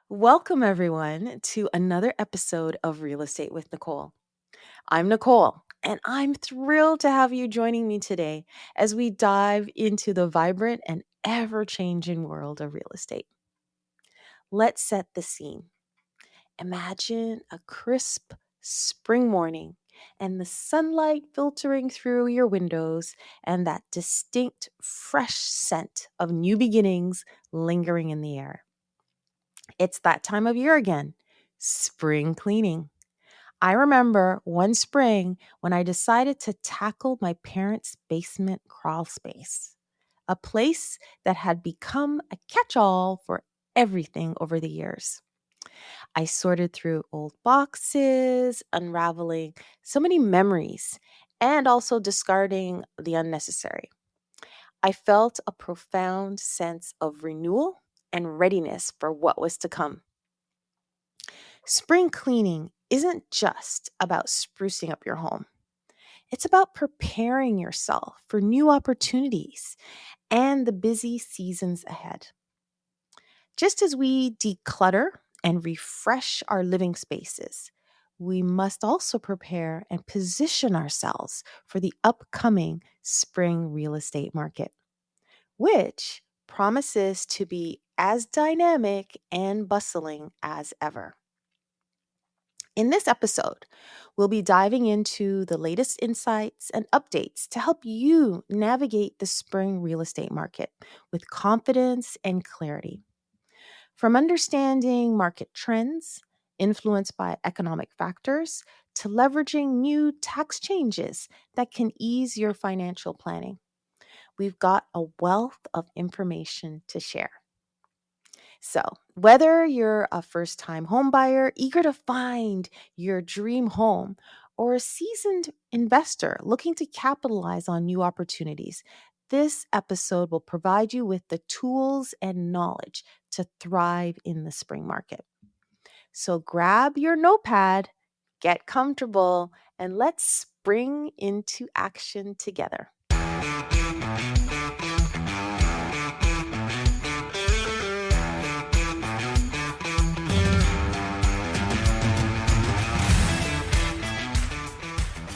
Welcome, everyone, to another episode of Real Estate with Nicole. I'm Nicole, and I'm thrilled to have you joining me today as we dive into the vibrant and ever changing world of real estate. Let's set the scene. Imagine a crisp spring morning and the sunlight filtering through your windows and that distinct, fresh scent of new beginnings lingering in the air. It's that time of year again, spring cleaning. I remember one spring when I decided to tackle my parents' basement crawl space, a place that had become a catch all for everything over the years. I sorted through old boxes, unraveling so many memories, and also discarding the unnecessary. I felt a profound sense of renewal and readiness for what was to come. Spring cleaning isn't just about sprucing up your home. It's about preparing yourself for new opportunities and the busy seasons ahead. Just as we declutter and refresh our living spaces, we must also prepare and position ourselves for the upcoming spring real estate market, which promises to be as dynamic and bustling as ever. In this episode, we'll be diving into the latest insights and updates to help you navigate the spring real estate market with confidence and clarity. From understanding market trends influenced by economic factors to leveraging new tax changes that can ease your financial planning, we've got a wealth of information to share. So, whether you're a first time homebuyer eager to find your dream home or a seasoned investor looking to capitalize on new opportunities, this episode will provide you with the tools and knowledge to thrive in the spring market. So, grab your notepad, get comfortable, and let's spring into action together.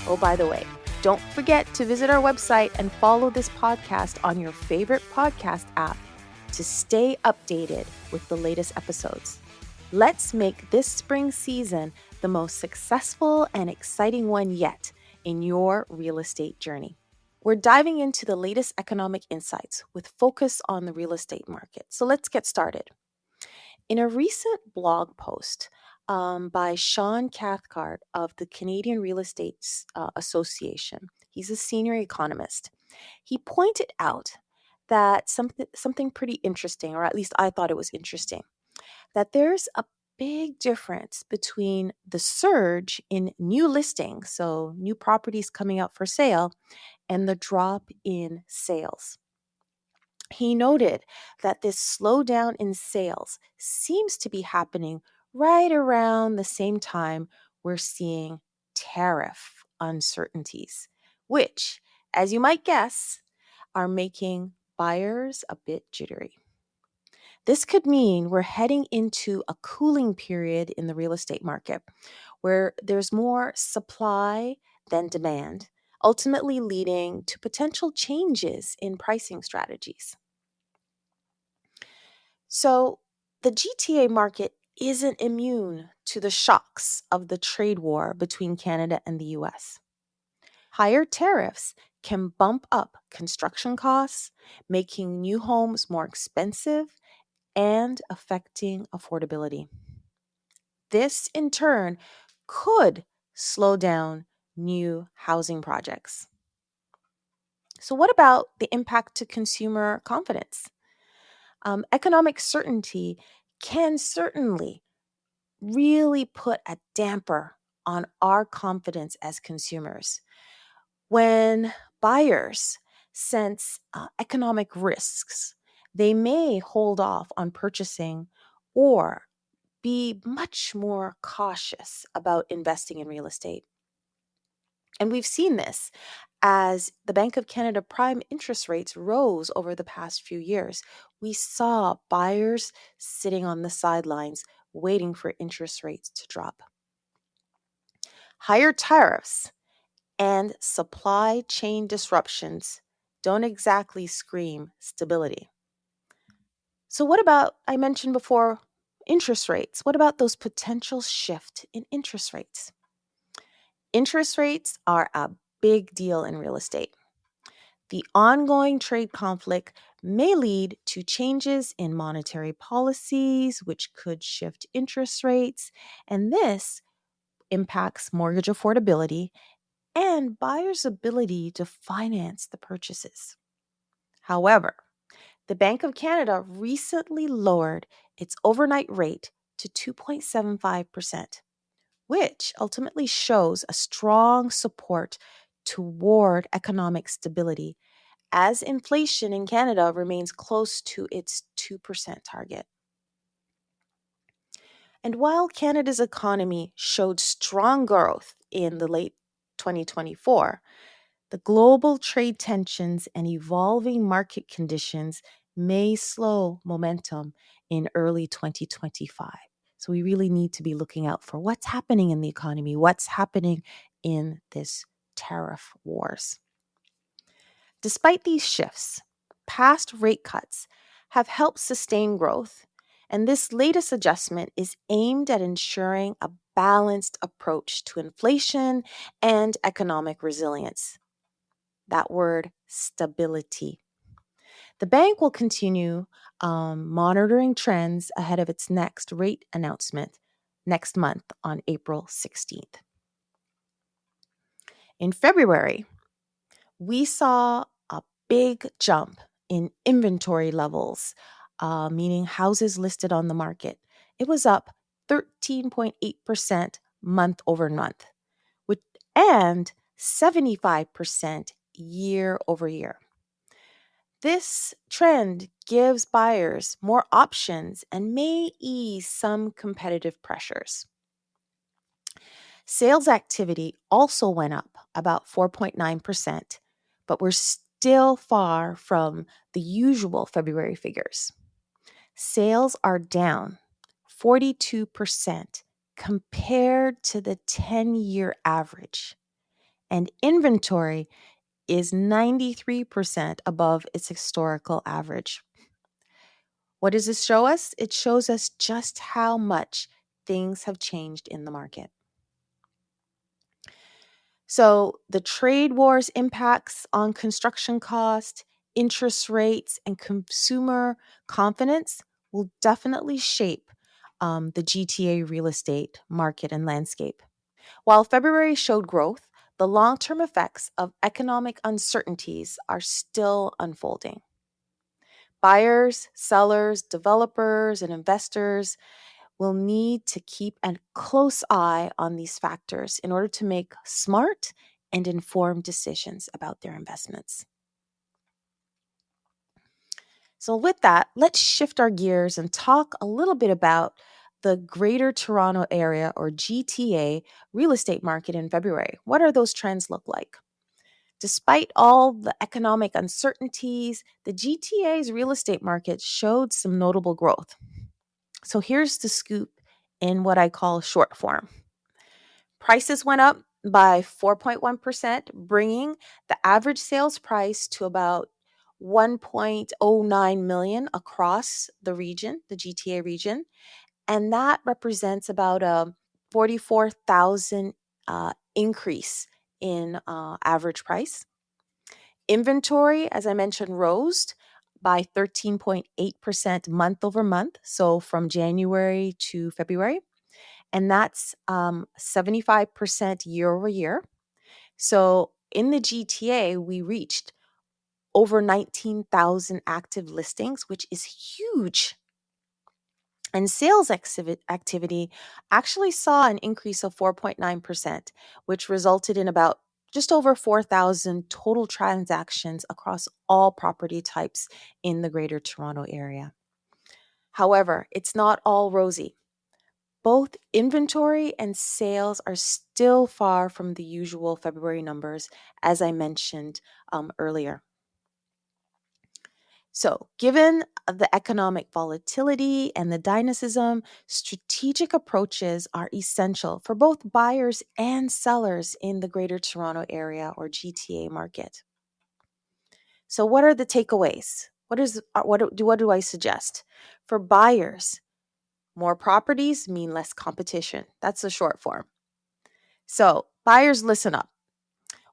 Oh, by the way, don't forget to visit our website and follow this podcast on your favorite podcast app to stay updated with the latest episodes. Let's make this spring season the most successful and exciting one yet in your real estate journey. We're diving into the latest economic insights with focus on the real estate market. So let's get started. In a recent blog post by Sean Cathcart of the Canadian Real Estate Association, he's a senior economist. He pointed out that something pretty interesting, or at least I thought it was interesting, that there's a big difference between the surge in new listings, so new properties coming out for sale, and the drop in sales. He noted that this slowdown in sales seems to be happening right around the same time we're seeing tariff uncertainties, which, as you might guess, are making buyers a bit jittery. This could mean we're heading into a cooling period in the real estate market where there's more supply than demand, ultimately leading to potential changes in pricing strategies. So the GTA market isn't immune to the shocks of the trade war between Canada and the US. Higher tariffs can bump up construction costs, making new homes more expensive and affecting affordability. This, in turn, could slow down new housing projects. So, what about the impact to consumer confidence? Economic certainty can certainly really put a damper on our confidence as consumers. When buyers sense economic risks, they may hold off on purchasing or be much more cautious about investing in real estate. And we've seen this As the Bank of Canada prime interest rates rose over the past few years, we saw buyers sitting on the sidelines waiting for interest rates to drop. Higher tariffs and supply chain disruptions don't exactly scream stability. So, what about, I mentioned before, interest rates? What about those potential shift in interest rates? Interest rates are a big deal in real estate. The ongoing trade conflict may lead to changes in monetary policies, which could shift interest rates, and this impacts mortgage affordability and buyers' ability to finance the purchases. However, the Bank of Canada recently lowered its overnight rate to 2.75%, which ultimately shows a strong support toward economic stability as inflation in Canada remains close to its 2% target. And while Canada's economy showed strong growth in the late 2024, the global trade tensions and evolving market conditions may slow momentum in early 2025. So we really need to be looking out for what's happening in the economy, what's happening in this tariff wars. Despite these shifts, past rate cuts have helped sustain growth, and this latest adjustment is aimed at ensuring a balanced approach to inflation and economic resilience. That word, stability. The bank will continue monitoring trends ahead of its next rate announcement next month on April 16th. In February, we saw a big jump in inventory levels, meaning houses listed on the market. It was up 13.8% month over month, and 75% year over year. This trend gives buyers more options and may ease some competitive pressures. Sales activity also went up about 4.9%, but we're still far from the usual February figures. Sales are down 42% compared to the 10-year average, and inventory is 93% above its historical average. What does this show us? It shows us just how much things have changed in the market. So the trade wars impacts on construction cost, interest rates, and consumer confidence will definitely shape the GTA real estate market and landscape. While February showed growth, the long-term effects of economic uncertainties are still unfolding. Buyers, sellers, developers, and investors will need to keep a close eye on these factors in order to make smart and informed decisions about their investments. So, with that, let's shift our gears and talk a little bit about the Greater Toronto Area or GTA real estate market in February. What are those trends look like? Despite all the economic uncertainties, the GTA's real estate market showed some notable growth. So here's the scoop in what I call short form. Prices went up by 4.1%, bringing the average sales price to about 1.09 million across the region, the GTA region, and that represents about a 44,000 increase in average price. Inventory, as I mentioned, rose by 13.8% month over month, so from January to February, and that's 75% year over year. So in the GTA, we reached over 19,000 active listings, which is huge. And sales activity actually saw an increase of 4.9%, which resulted in about just over 4,000 total transactions across all property types in the Greater Toronto Area. However, it's not all rosy. Both inventory and sales are still far from the usual February numbers, as I mentioned earlier. So, given the economic volatility and the dynamism, strategic approaches are essential for both buyers and sellers in the Greater Toronto Area or GTA market. So, what are the takeaways? What do I suggest? For buyers, more properties mean less competition. That's the short form. So, buyers, listen up.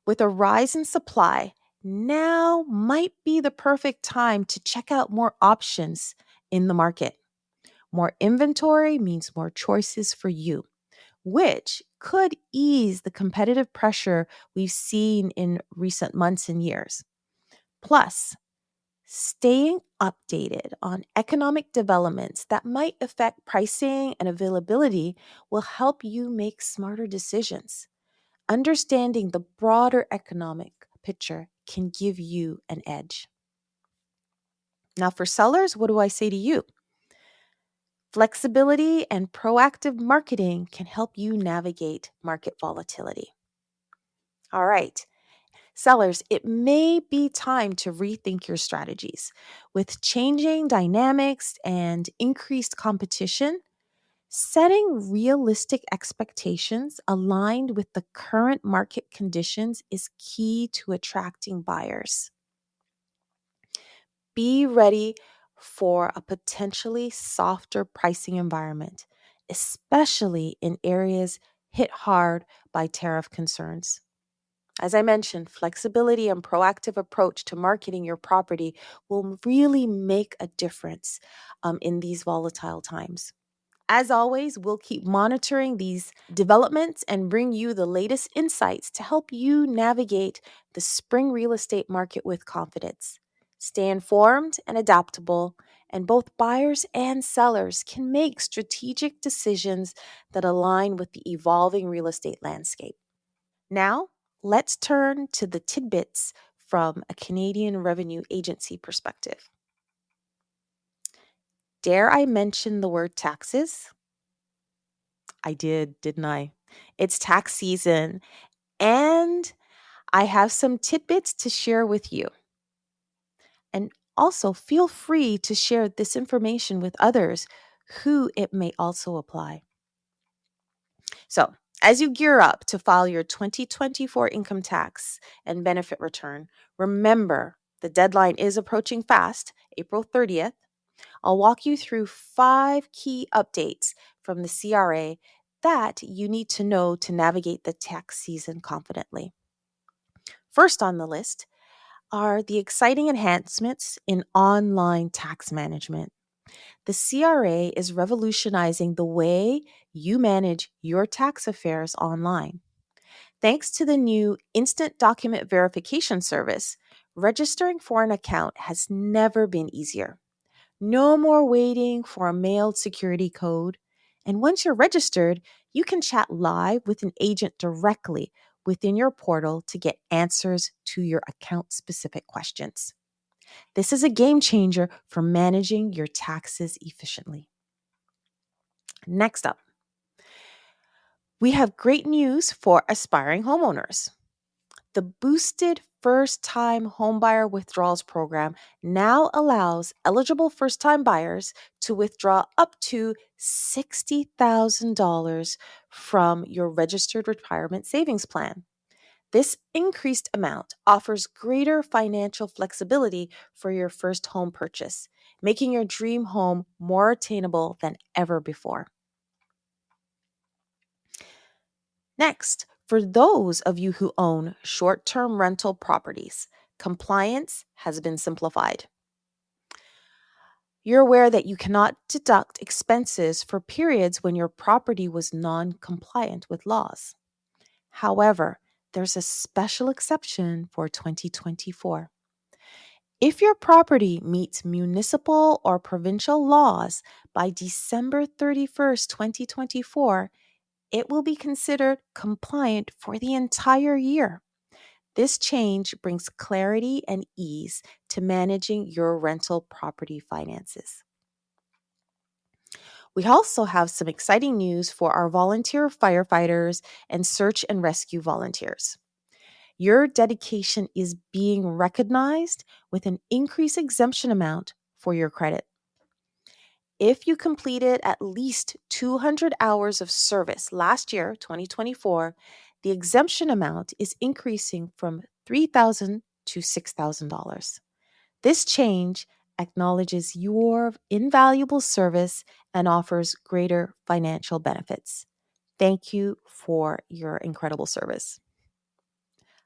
With a rise in supply, now might be the perfect time to check out more options in the market. More inventory means more choices for you, which could ease the competitive pressure we've seen in recent months and years. Plus, staying updated on economic developments that might affect pricing and availability will help you make smarter decisions. Understanding the broader economic picture can give you an edge. Now, for sellers, what do I say to you? Flexibility and proactive marketing can help you navigate market volatility. All right. Sellers, it may be time to rethink your strategies. With changing dynamics and increased competition, setting realistic expectations aligned with the current market conditions is key to attracting buyers. Be ready for a potentially softer pricing environment, especially in areas hit hard by tariff concerns. As I mentioned, flexibility and proactive approach to marketing your property will really make a difference in these volatile times. As always, we'll keep monitoring these developments and bring you the latest insights to help you navigate the spring real estate market with confidence. Stay informed and adaptable, and both buyers and sellers can make strategic decisions that align with the evolving real estate landscape. Now, let's turn to the tidbits from a Canadian Revenue Agency perspective. Dare I mention the word taxes? I did, didn't I? It's tax season, and I have some tidbits to share with you. And also, feel free to share this information with others who it may also apply. So, as you gear up to file your 2024 income tax and benefit return, remember the deadline is approaching fast, April 30th. I'll walk you through 5 key updates from the CRA that you need to know to navigate the tax season confidently. First on the list are the exciting enhancements in online tax management. The CRA is revolutionizing the way you manage your tax affairs online. Thanks to the new instant document verification service, registering for an account has never been easier. No more waiting for a mailed security code. And once you're registered, you can chat live with an agent directly within your portal to get answers to your account specific questions. This is a game changer for managing your taxes efficiently. Next up, we have great news for aspiring homeowners. The boosted first time homebuyer withdrawals program now allows eligible first time buyers to withdraw up to $60,000 from your registered retirement savings plan. This increased amount offers greater financial flexibility for your first home purchase, making your dream home more attainable than ever before. Next, for those of you who own short term rental properties, compliance has been simplified. You're aware that you cannot deduct expenses for periods when your property was non compliant with laws. However, there's a special exception for 2024. If your property meets municipal or provincial laws by December 31st, 2024, it will be considered compliant for the entire year. This change brings clarity and ease to managing your rental property finances. We also have some exciting news for our volunteer firefighters and search and rescue volunteers. Your dedication is being recognized with an increased exemption amount for your credit. If you completed at least 200 hours of service last year, 2024, the exemption amount is increasing from $3,000 to $6,000. This change acknowledges your invaluable service and offers greater financial benefits. Thank you for your incredible service.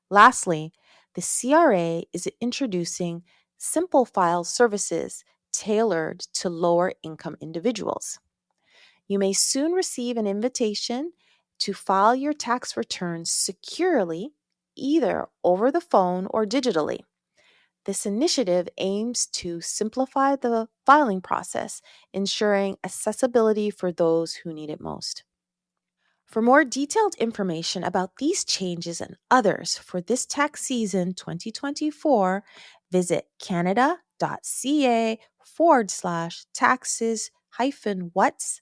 Lastly, the CRA is introducing simple file services tailored to lower income individuals. You may soon receive an invitation to file your tax returns securely, either over the phone or digitally. This initiative aims to simplify the filing process, ensuring accessibility for those who need it most. For more detailed information about these changes and others for this tax season 2024, visit canada.ca/taxes what's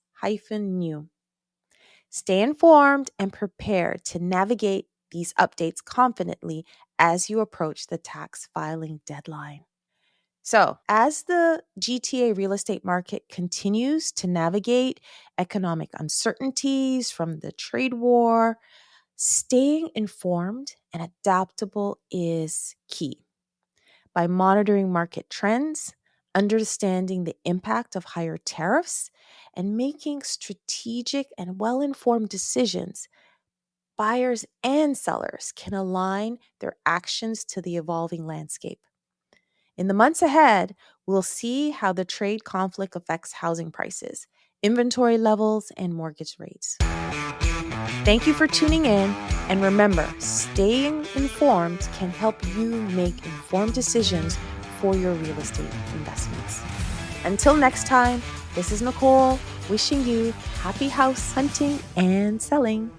new. Stay informed and prepared to navigate these updates confidently as you approach the tax filing deadline. So, as the GTA real estate market continues to navigate economic uncertainties from the trade war, staying informed and adaptable is key. By monitoring market trends, understanding the impact of higher tariffs, and making strategic and well informed decisions, buyers and sellers can align their actions to the evolving landscape. In the months ahead, we'll see how the trade conflict affects housing prices, inventory levels, and mortgage rates. Thank you for tuning in, and remember, staying informed can help you make informed decisions for your real estate investments. Until next time, this is Nicole wishing you happy house hunting and selling.